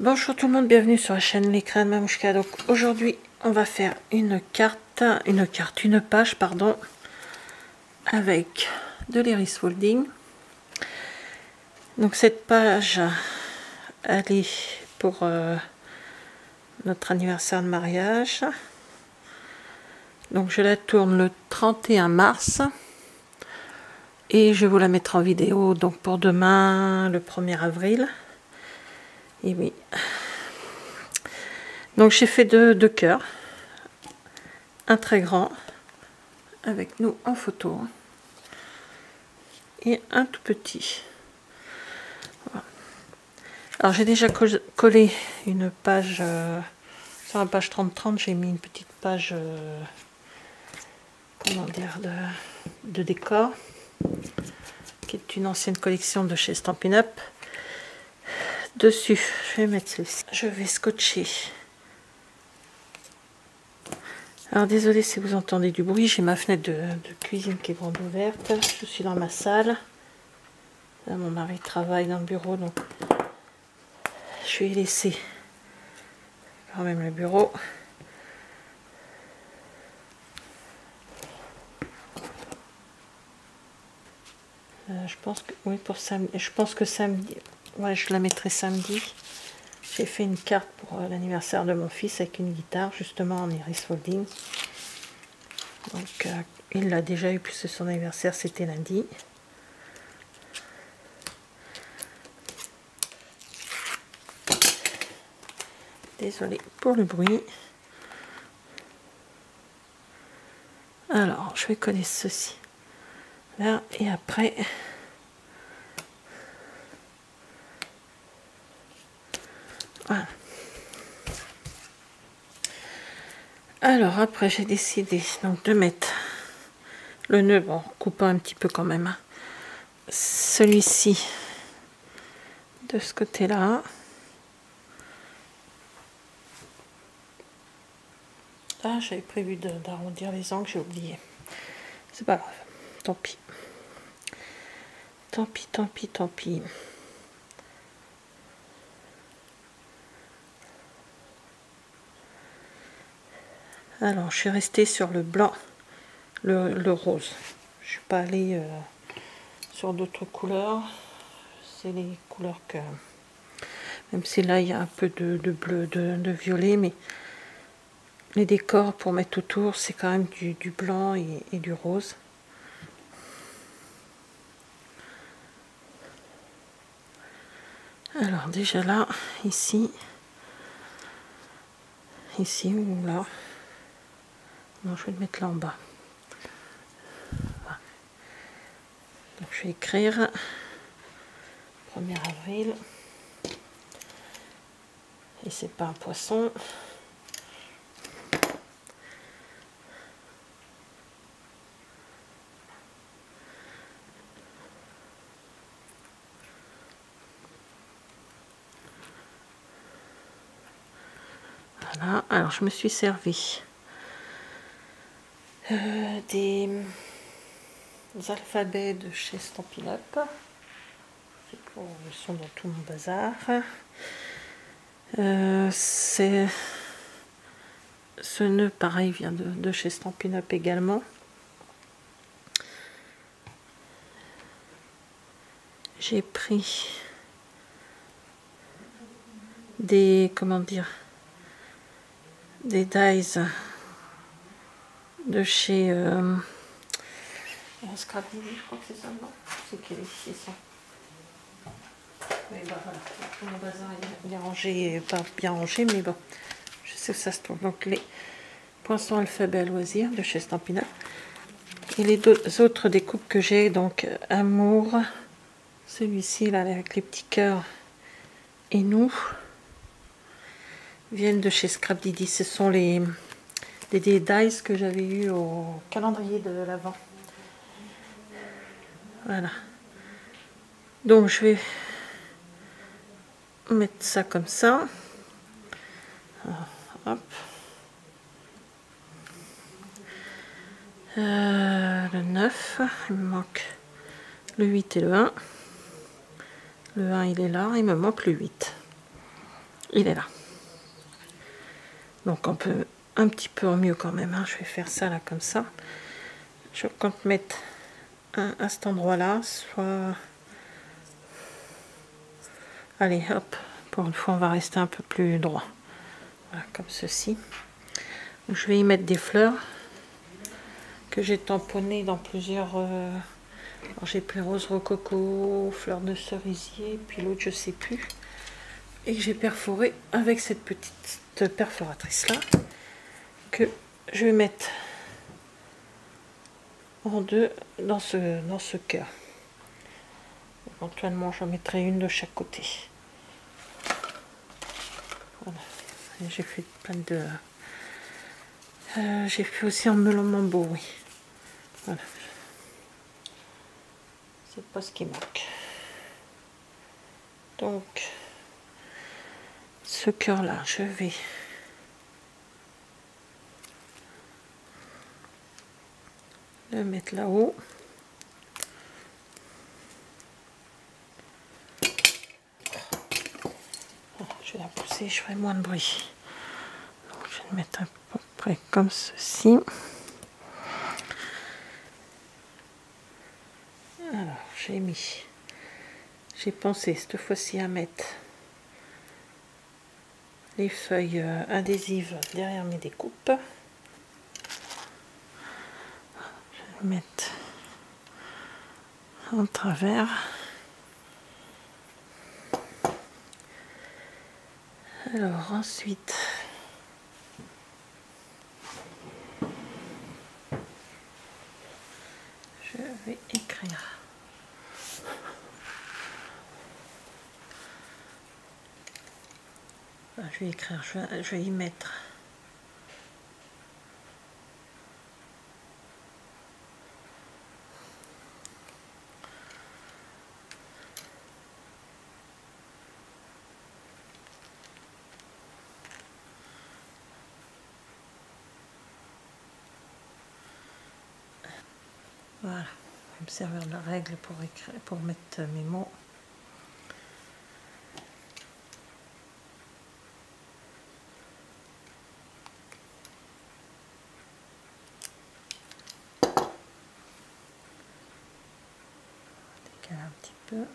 Bonjour tout le monde, bienvenue sur la chaîne Les Crayons de Mamouchka. Donc aujourd'hui on va faire une page pardon, avec de l'iris folding. Donc cette page elle est pour notre anniversaire de mariage. Donc je la tourne le 31 mars et je vais vous la mettre en vidéo donc pour demain le 1er avril. Et oui. Donc j'ai fait deux cœurs, un très grand avec nous en photo et un tout petit. Voilà. Alors j'ai déjà collé une page sur la page 30-30, j'ai mis une petite page comment dire de décor qui est une ancienne collection de chez Stampin' Up. Dessus je vais mettre ceci, je vais scotcher. Alors désolé si vous entendez du bruit, j'ai ma fenêtre de cuisine qui est grande ouverte, je suis dans ma salle. Là mon mari travaille dans le bureau, donc je vais laisser quand même le bureau. Je pense que oui, pour samedi, je pense que samedi, ouais, je la mettrai samedi. J'ai fait une carte pour l'anniversaire de mon fils avec une guitare justement en iris folding. Donc il l'a déjà eu puisque son anniversaire c'était lundi. Désolée pour le bruit. Alors je vais coller ceci là et après voilà. Alors après j'ai décidé donc de mettre le nœud, bon coupant un petit peu quand même, hein. Celui-ci de ce côté là. Ah, j'avais prévu d'arrondir les angles, j'ai oublié. C'est pas grave, tant pis. Tant pis, tant pis, tant pis. Alors, je suis restée sur le blanc, le rose. Je suis pas allée sur d'autres couleurs. C'est les couleurs que... Même si là, il y a un peu de bleu, de violet, mais les décors pour mettre autour, c'est quand même du blanc et du rose. Alors déjà là, ici ou là. Non, je vais le mettre là en bas. Voilà. Donc je vais écrire 1er avril. Et c'est pas un poisson. Voilà, alors je me suis servi des alphabets de chez Stampin' Up. C'est pour le son dans tout mon bazar. C'est ce nœud pareil vient de chez Stampin' Up également. J'ai pris des comment dire des dies de chez Scrapbook, je crois que c'est ça, non? C'est quel est ça? Oui, bah voilà, tout mon bazar il est rangé, pas bien rangé, mais bon, je sais que ça se trouve. Donc les poinçons alphabet à loisir de chez Stampin' Up. Et les deux autres découpes que j'ai, donc Amour, celui-ci là avec les petits cœurs et nous, viennent de chez Scrapbook. Ce sont les dies que j'avais eu au calendrier de l'Avent. Voilà. Donc je vais mettre ça comme ça. Alors, hop. Le 9, il me manque le 8 et le 1. Le 1 il est là, il me manque le 8. il est là. Donc on peut un petit peu mieux quand même, hein. Je vais faire ça là comme ça. Je compte mettre un à cet endroit là, soit... Allez hop, pour une fois on va rester un peu plus droit. Voilà, comme ceci. Je vais y mettre des fleurs que j'ai tamponnées dans plusieurs... j'ai pris rose rococo, fleurs de cerisier, puis l'autre je sais plus. Et j'ai perforé avec cette petite perforatrice là, que je vais mettre en deux dans ce cœur. Éventuellement j'en mettrai une de chaque côté. Voilà. J'ai fait plein de... j'ai fait aussi en melon mambo, oui. Voilà. C'est pas ce qui manque. Donc, ce cœur-là, je vais le mettre là-haut. Je vais la pousser, je ferai moins de bruit. Donc, je vais le mettre à peu près comme ceci. Alors, j'ai pensé cette fois-ci à mettre les feuilles adhésives derrière mes découpes. Je vais mettre en travers. Alors ensuite, je vais écrire. Enfin, je vais écrire, je vais y mettre voilà, je vais me servir de la règle pour écrire, pour mettre mes mots. Décaler un petit peu.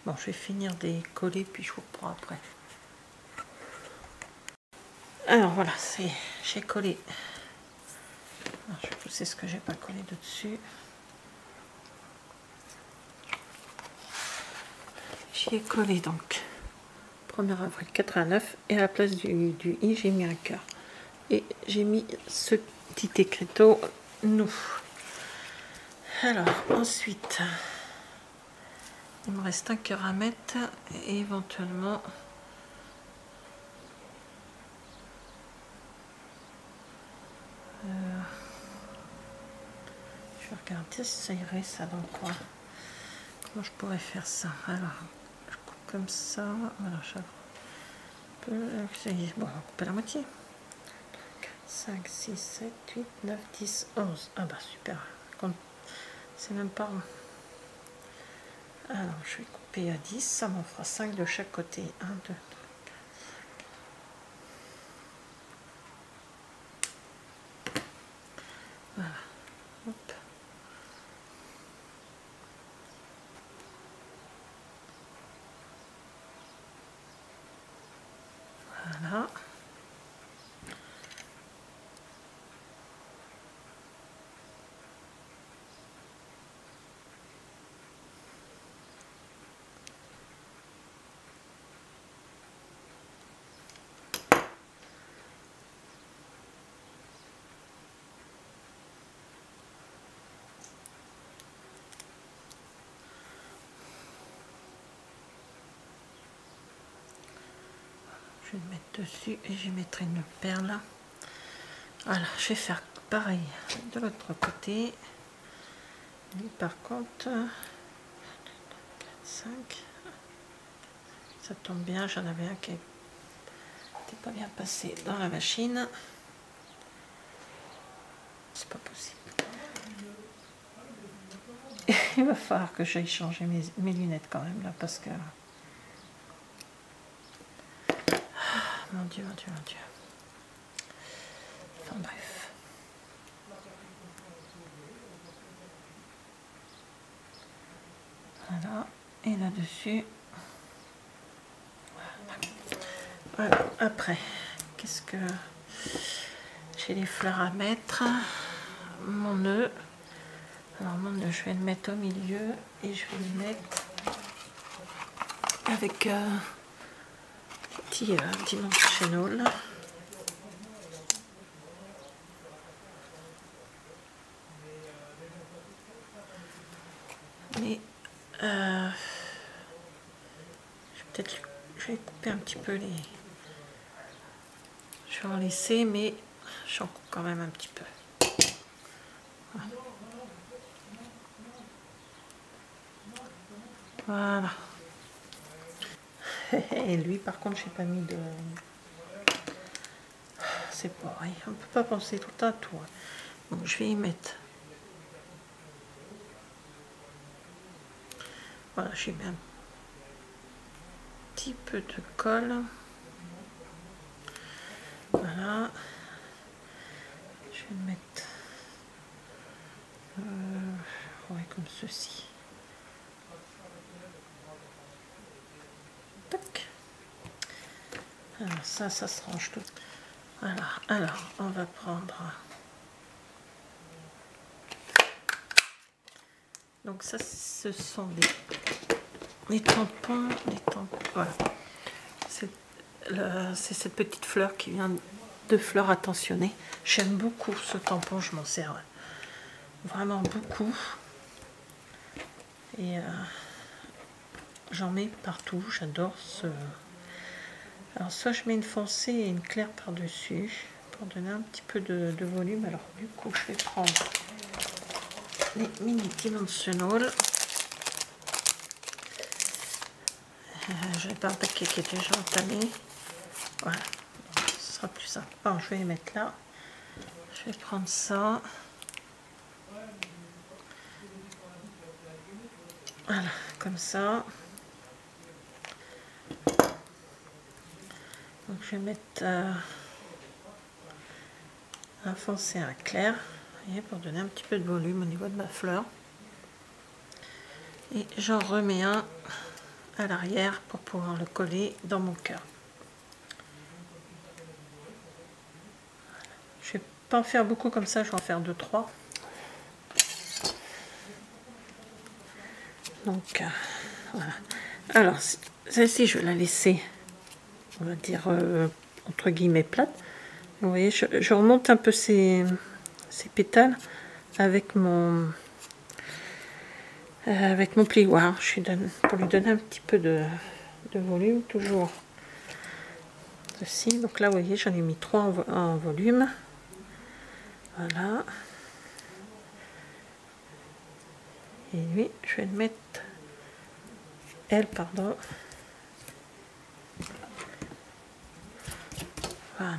Bon, je vais finir des coller puis je vous reprends après. Alors voilà, j'ai collé. Alors, je vais pousser ce que j'ai pas collé de dessus. J'y ai collé donc 1er avril 89 et à la place du i j'ai mis un cœur. Et j'ai mis ce petit écriteau nous. Alors ensuite, il me reste un cœur à mettre et éventuellement je vais regarder si ça irait ça dans quoi. Comment je pourrais faire ça? Alors je coupe comme ça, voilà, je bon, on va couper la moitié. 5, 6, 7, 8, 9, 10, 11. Ah bah super, c'est même pas rond. Alors je vais couper à 10, ça m'en fera 5 de chaque côté. 1, 2, 3. Voilà. Hop. Voilà. Je vais le mettre dessus et je mettrai une perle. Voilà, je vais faire pareil de l'autre côté. Et par contre, 5, Ça tombe bien, j'en avais un qui n'était pas bien passé dans la machine. C'est pas possible. Il va falloir que j'aille changer mes lunettes quand même là, parce que... Mon Dieu, mon Dieu, mon Dieu. Enfin bref. Voilà. Et là-dessus... Voilà. Après, qu'est-ce que... J'ai les fleurs à mettre. Mon nœud. Alors mon nœud, je vais le mettre au milieu et je vais le mettre avec petit dimensional. Mais je vais couper un petit peu les... Je vais en laisser, mais j'en coupe quand même un petit peu. Voilà. Et lui, par contre, j'ai pas mis de... C'est pareil, on peut pas penser tout le temps à tout. Donc je vais y mettre... Voilà, j'ai mis un petit peu de colle. Voilà. Je vais le mettre ouais, comme ceci. Tac. Alors ça se range tout. Voilà. Alors, on va prendre... Donc ça, ce sont des tampons. Voilà. C'est cette petite fleur qui vient de fleurs attentionnées. J'aime beaucoup ce tampon, je m'en sers vraiment beaucoup. Et j'en mets partout, j'adore ce... Alors soit je mets une foncée et une claire par-dessus pour donner un petit peu de volume. Alors du coup, je vais prendre les mini dimensional. Je n'ai pas un paquet qui est déjà entamé. Voilà, ce sera plus simple. Alors, je vais les mettre là. Je vais prendre ça. Voilà, comme ça. Donc je vais mettre un foncé, un clair, voyez, pour donner un petit peu de volume au niveau de ma fleur. Et j'en remets un à l'arrière pour pouvoir le coller dans mon cœur. Je vais pas en faire beaucoup comme ça, je vais en faire 2-3. Donc voilà. Alors celle-ci, je vais la laisser, on va dire entre guillemets plate. Vous voyez, je remonte un peu ces pétales avec mon plioir. Pour lui donner un petit peu de volume, toujours ceci. Donc là, vous voyez, j'en ai mis 3 en volume. Voilà. Et lui, je vais le mettre, elle, pardon. Voilà.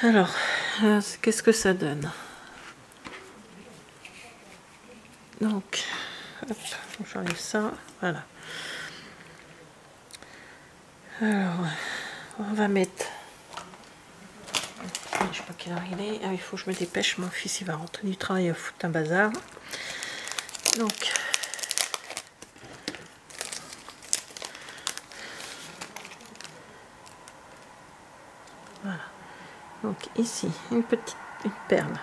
Alors, qu'est-ce que ça donne? Donc, j'enlève ça, voilà. Alors, on va mettre... Je sais pas quelle heure il est. Ah, il faut que je me dépêche, mon fils il va rentrer du travail, il va foutre un bazar. Donc, voilà. Donc ici, une perle.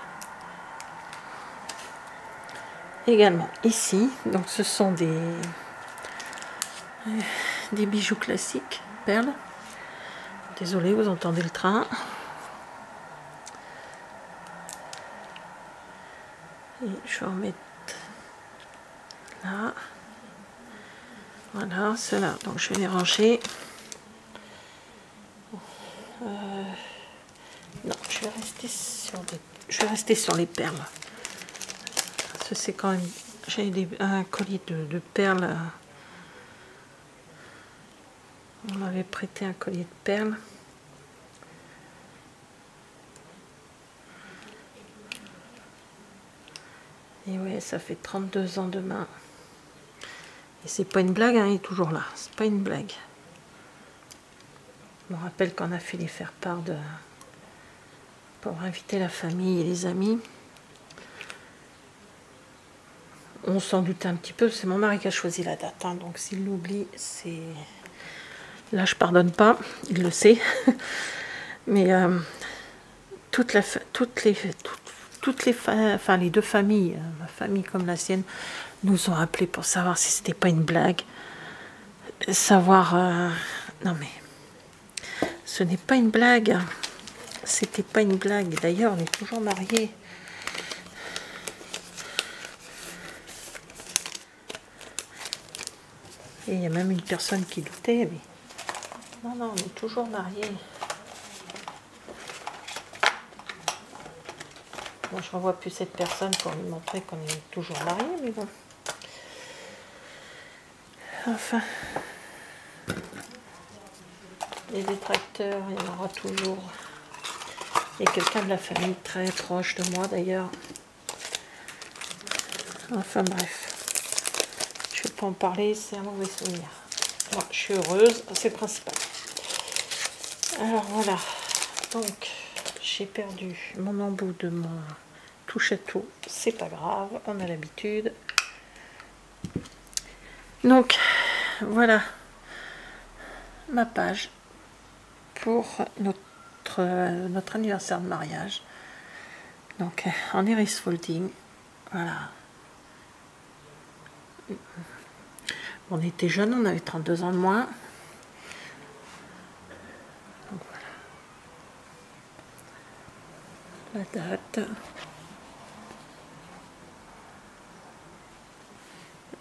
Également ici, donc ce sont des bijoux classiques, perles. Désolée, vous entendez le train. Et je vais en mettre là. Voilà, cela. Donc je vais les ranger. Non, je vais rester sur les perles. C'est quand même... J'ai un collier de perles On m'avait prêté un collier de perles. Et ouais, ça fait 32 ans demain. Et c'est pas une blague, hein, il est toujours là. C'est pas une blague. Je me rappelle qu'on a fait les faire-part pour inviter la famille et les amis. On s'en doutait un petit peu, c'est mon mari qui a choisi la date, hein, donc s'il l'oublie, c'est... Là, je pardonne pas, il le sait. Mais les deux familles, ma famille comme la sienne, nous ont appelés pour savoir si c'était pas une blague. Savoir... non mais... Ce n'est pas une blague. C'était pas une blague. D'ailleurs, on est toujours mariés. Et il y a même une personne qui doutait, mais... Non, non, on est toujours mariés. Bon, je revois plus cette personne pour lui montrer qu'on est toujours mariés, mais bon. Enfin... Les détracteurs, il y en aura toujours. Il y a quelqu'un de la famille très proche de moi d'ailleurs. Enfin bref. Je ne vais pas en parler, c'est un mauvais souvenir. Moi, je suis heureuse, c'est le principal. Alors voilà. Donc, j'ai perdu mon embout de mon touche à tout. C'est pas grave, on a l'habitude. Donc, voilà ma page pour notre anniversaire de mariage. Donc en iris folding, voilà. On était jeunes, on avait 32 ans de moins. Donc, voilà. La date.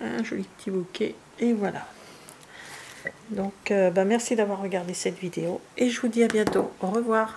Un joli petit bouquet. Et voilà. Donc merci d'avoir regardé cette vidéo. Et je vous dis à bientôt. Au revoir.